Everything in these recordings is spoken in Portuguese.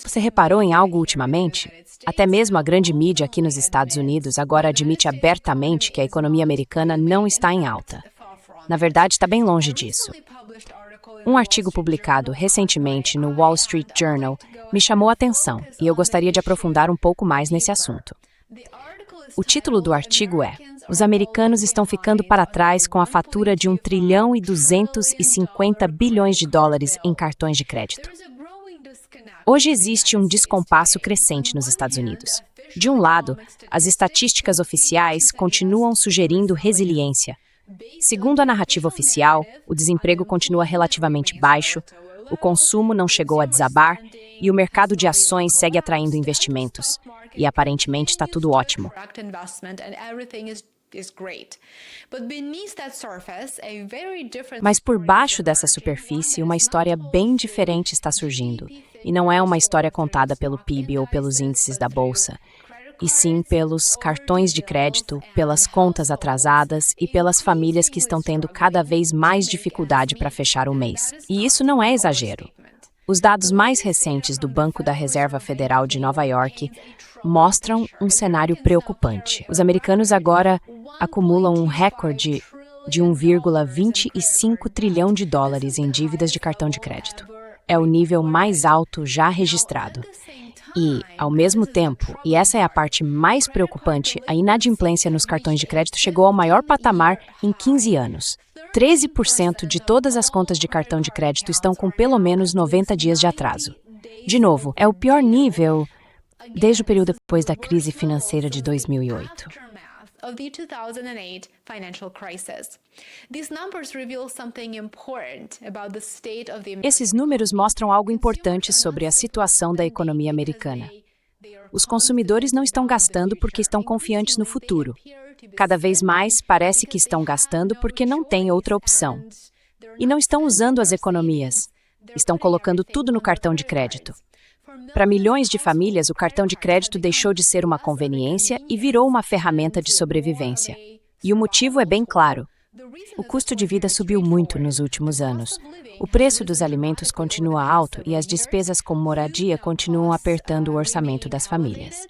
Você reparou em algo ultimamente? Até mesmo a grande mídia aqui nos Estados Unidos agora admite abertamente que a economia americana não está em alta. Na verdade, está bem longe disso. Um artigo publicado recentemente no Wall Street Journal me chamou a atenção e eu gostaria de aprofundar um pouco mais nesse assunto. O título do artigo é: Os americanos estão ficando para trás com a fatura de 1,250 trilhão em cartões de crédito. Hoje existe um descompasso crescente nos Estados Unidos. De um lado, as estatísticas oficiais continuam sugerindo resiliência. Segundo a narrativa oficial, o desemprego continua relativamente baixo, o consumo não chegou a desabar e o mercado de ações segue atraindo investimentos. E aparentemente está tudo ótimo. Mas por baixo dessa superfície, uma história bem diferente está surgindo. E não é uma história contada pelo PIB ou pelos índices da bolsa, e sim pelos cartões de crédito, pelas contas atrasadas e pelas famílias que estão tendo cada vez mais dificuldade para fechar o mês. E isso não é exagero. Os dados mais recentes do Banco da Reserva Federal de Nova York mostram um cenário preocupante. Os americanos agora acumulam um recorde de 1,25 trilhão de dólares em dívidas de cartão de crédito. É o nível mais alto já registrado. E, ao mesmo tempo, e essa é a parte mais preocupante, a inadimplência nos cartões de crédito chegou ao maior patamar em 15 anos. 13% de todas as contas de cartão de crédito estão com pelo menos 90 dias de atraso. De novo, é o pior nível desde o período depois da crise financeira de 2008. Esses números mostram algo importante sobre a situação da economia americana. Os consumidores não estão gastando porque estão confiantes no futuro. Cada vez mais parece que estão gastando porque não têm outra opção. E não estão usando as economias. Estão colocando tudo no cartão de crédito. Para milhões de famílias, o cartão de crédito deixou de ser uma conveniência e virou uma ferramenta de sobrevivência. E o motivo é bem claro. O custo de vida subiu muito nos últimos anos. O preço dos alimentos continua alto e as despesas como moradia continuam apertando o orçamento das famílias.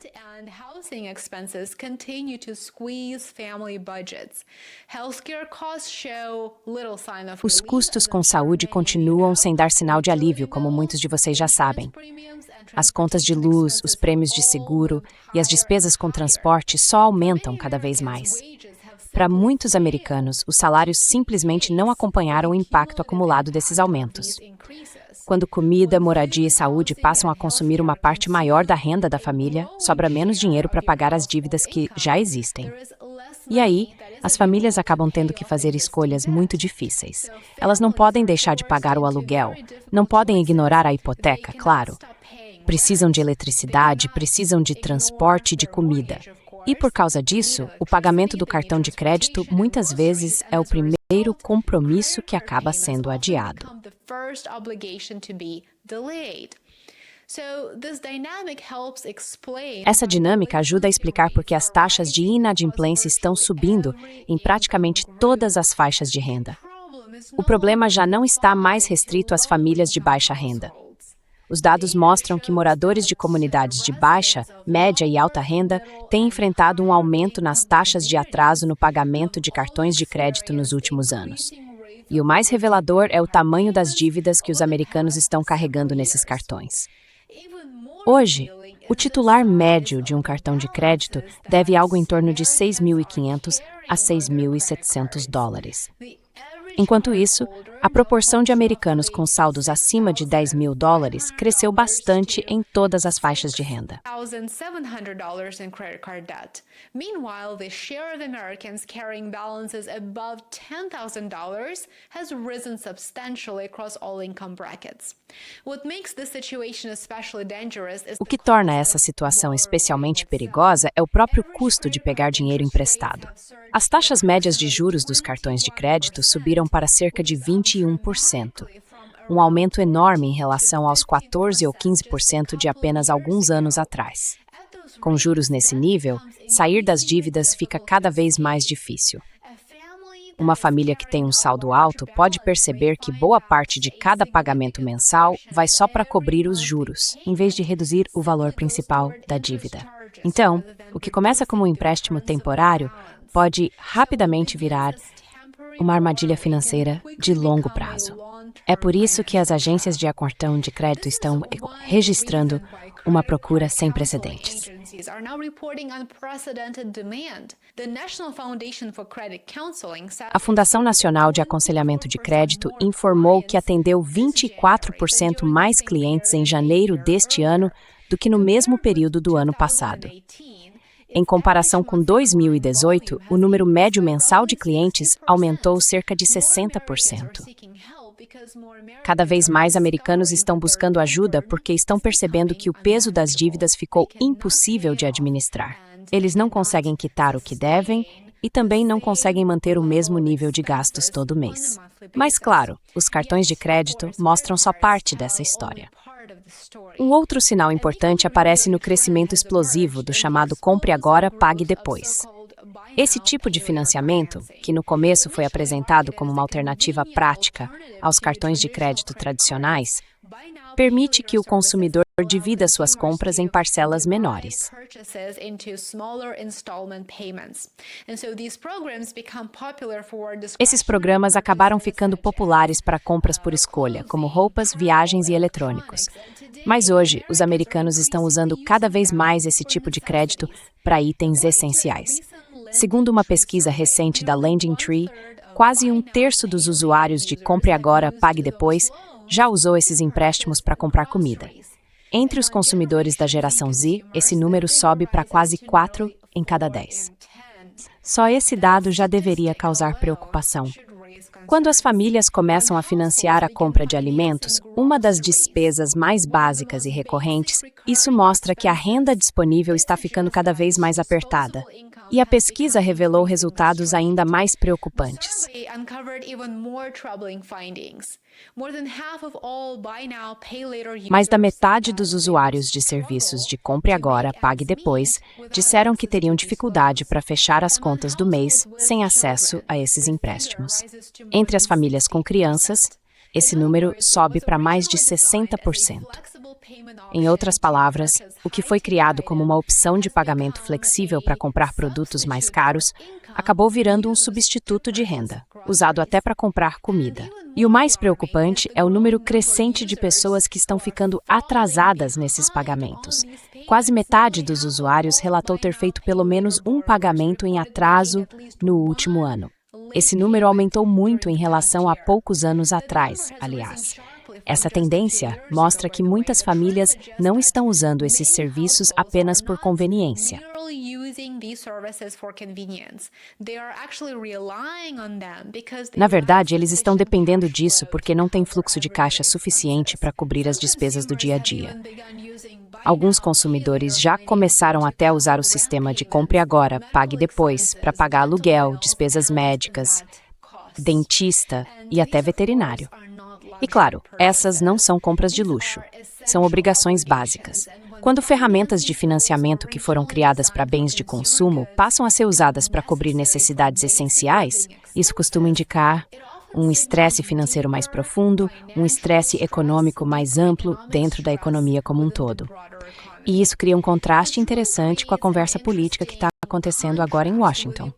Os custos com saúde continuam sem dar sinal de alívio, como muitos de vocês já sabem. As contas de luz, os prêmios de seguro e as despesas com transporte só aumentam cada vez mais. Para muitos americanos, os salários simplesmente não acompanharam o impacto acumulado desses aumentos. Quando comida, moradia e saúde passam a consumir uma parte maior da renda da família, sobra menos dinheiro para pagar as dívidas que já existem. E aí, as famílias acabam tendo que fazer escolhas muito difíceis. Elas não podem deixar de pagar o aluguel, não podem ignorar a hipoteca, claro. Precisam de eletricidade, precisam de transporte e de comida. E por causa disso, o pagamento do cartão de crédito muitas vezes é o primeiro compromisso que acaba sendo adiado. Essa dinâmica ajuda a explicar por que as taxas de inadimplência estão subindo em praticamente todas as faixas de renda. O problema já não está mais restrito às famílias de baixa renda. Os dados mostram que moradores de comunidades de baixa, média e alta renda têm enfrentado um aumento nas taxas de atraso no pagamento de cartões de crédito nos últimos anos. E o mais revelador é o tamanho das dívidas que os americanos estão carregando nesses cartões. Hoje, o titular médio de um cartão de crédito deve algo em torno de 6.500 a 6.700 dólares. Enquanto isso, a proporção de americanos com saldos acima de 10 mil dólares cresceu bastante em todas as faixas de renda. Meanwhile, the share of Americans carrying balances above $10,000 has risen substantially across all income brackets. What makes this situation especially dangerous is o que torna essa situação especialmente perigosa é o próprio custo de pegar dinheiro emprestado. As taxas médias de juros dos cartões de crédito subiram para cerca de 21%, um aumento enorme em relação aos 14% ou 15% de apenas alguns anos atrás. Com juros nesse nível, sair das dívidas fica cada vez mais difícil. uma família que tem um saldo alto pode perceber que boa parte de cada pagamento mensal vai só para cobrir os juros, em vez de reduzir o valor principal da dívida. Então, o que começa como um empréstimo temporário pode rapidamente virar uma armadilha financeira de longo prazo. É por isso que as agências de cartão de crédito estão registrando uma procura sem precedentes. A Fundação Nacional de Aconselhamento de Crédito informou que atendeu 24% mais clientes em janeiro deste ano do que no mesmo período do ano passado. Em comparação com 2018, o número médio mensal de clientes aumentou cerca de 60%. Cada vez mais americanos estão buscando ajuda porque estão percebendo que o peso das dívidas ficou impossível de administrar. Eles não conseguem quitar o que devem e também não conseguem manter o mesmo nível de gastos todo mês. Mas, claro, os cartões de crédito mostram só parte dessa história. Um outro sinal importante aparece no crescimento explosivo do chamado Compre Agora, Pague Depois. Esse tipo de financiamento, que no começo foi apresentado como uma alternativa prática aos cartões de crédito tradicionais, permite que o consumidor divida suas compras em parcelas menores. Esses programas acabaram ficando populares para compras por escolha, como roupas, viagens e eletrônicos. Mas hoje, os americanos estão usando cada vez mais esse tipo de crédito para itens essenciais. Segundo uma pesquisa recente da Lending Tree, quase um terço dos usuários de Compre Agora, Pague Depois já usou esses empréstimos para comprar comida. Entre os consumidores da geração Z, esse número sobe para quase 4 em cada 10. Só esse dado já deveria causar preocupação. Quando as famílias começam a financiar a compra de alimentos, uma das despesas mais básicas e recorrentes, isso mostra que a renda disponível está ficando cada vez mais apertada. E a pesquisa revelou resultados ainda mais preocupantes. Mais da metade dos usuários de serviços de Compre Agora, Pague Depois disseram que teriam dificuldade para fechar as contas do mês sem acesso a esses empréstimos. Entre as famílias com crianças, esse número sobe para mais de 60%. Em outras palavras, o que foi criado como uma opção de pagamento flexível para comprar produtos mais caros acabou virando um substituto de renda, usado até para comprar comida. E o mais preocupante é o número crescente de pessoas que estão ficando atrasadas nesses pagamentos. Quase metade dos usuários relatou ter feito pelo menos um pagamento em atraso no último ano. Esse número aumentou muito em relação a poucos anos atrás, aliás. Essa tendência mostra que muitas famílias não estão usando esses serviços apenas por conveniência. Na verdade, eles estão dependendo disso porque não tem fluxo de caixa suficiente para cobrir as despesas do dia a dia. Alguns consumidores já começaram até a usar o sistema de Compre Agora, Pague Depois, para pagar aluguel, despesas médicas, dentista e até veterinário. E claro, essas não são compras de luxo, são obrigações básicas. Quando ferramentas de financiamento que foram criadas para bens de consumo passam a ser usadas para cobrir necessidades essenciais, isso costuma indicar um estresse financeiro mais profundo, um estresse econômico mais amplo dentro da economia como um todo. E isso cria um contraste interessante com a conversa política que está acontecendo agora em Washington.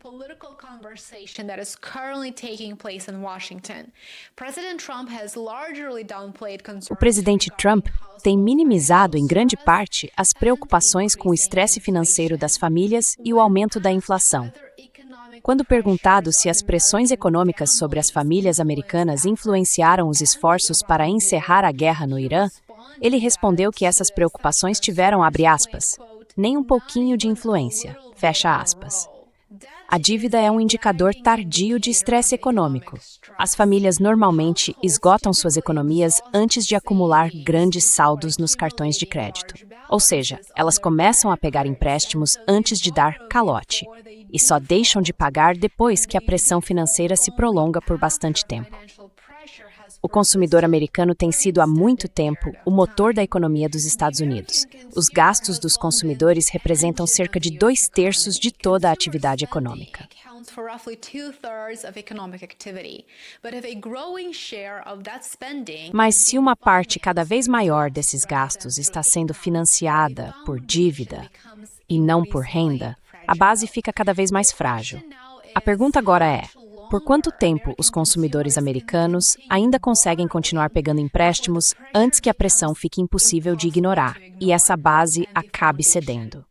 O presidente Trump tem minimizado, em grande parte, as preocupações com o estresse financeiro das famílias e o aumento da inflação. Quando perguntado se as pressões econômicas sobre as famílias americanas influenciaram os esforços para encerrar a guerra no Irã, ele respondeu que essas preocupações tiveram, abre aspas, nem um pouquinho de influência, fecha aspas. A dívida é um indicador tardio de estresse econômico. As famílias normalmente esgotam suas economias antes de acumular grandes saldos nos cartões de crédito. Ou seja, elas começam a pegar empréstimos antes de dar calote, e só deixam de pagar depois que a pressão financeira se prolonga por bastante tempo. O consumidor americano tem sido há muito tempo o motor da economia dos Estados Unidos. Os gastos dos consumidores representam cerca de 2/3 de toda a atividade econômica. accounts for roughly 2/3 of economic activity. But if a growing share of that spending Mas se uma parte cada vez maior desses gastos está sendo financiada por dívida e não por renda, a base fica cada vez mais frágil. A pergunta agora é: por quanto tempo os consumidores americanos ainda conseguem continuar pegando empréstimos antes que a pressão fique impossível de ignorar e essa base acabe cedendo?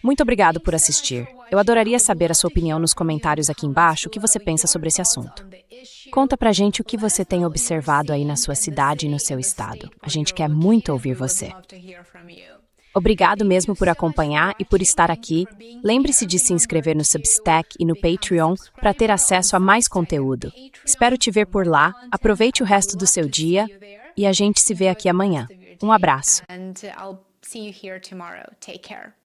Muito obrigado por assistir. Eu adoraria saber a sua opinião nos comentários aqui embaixo, o que você pensa sobre esse assunto. Conta pra gente o que você tem observado aí na sua cidade e no seu estado. A gente quer muito ouvir você. Obrigado mesmo por acompanhar e por estar aqui. Lembre-se de se inscrever no Substack e no Patreon para ter acesso a mais conteúdo. Espero te ver por lá. Aproveite o resto do seu dia e a gente se vê aqui amanhã. Um abraço. and I'll see you here tomorrow. Take care.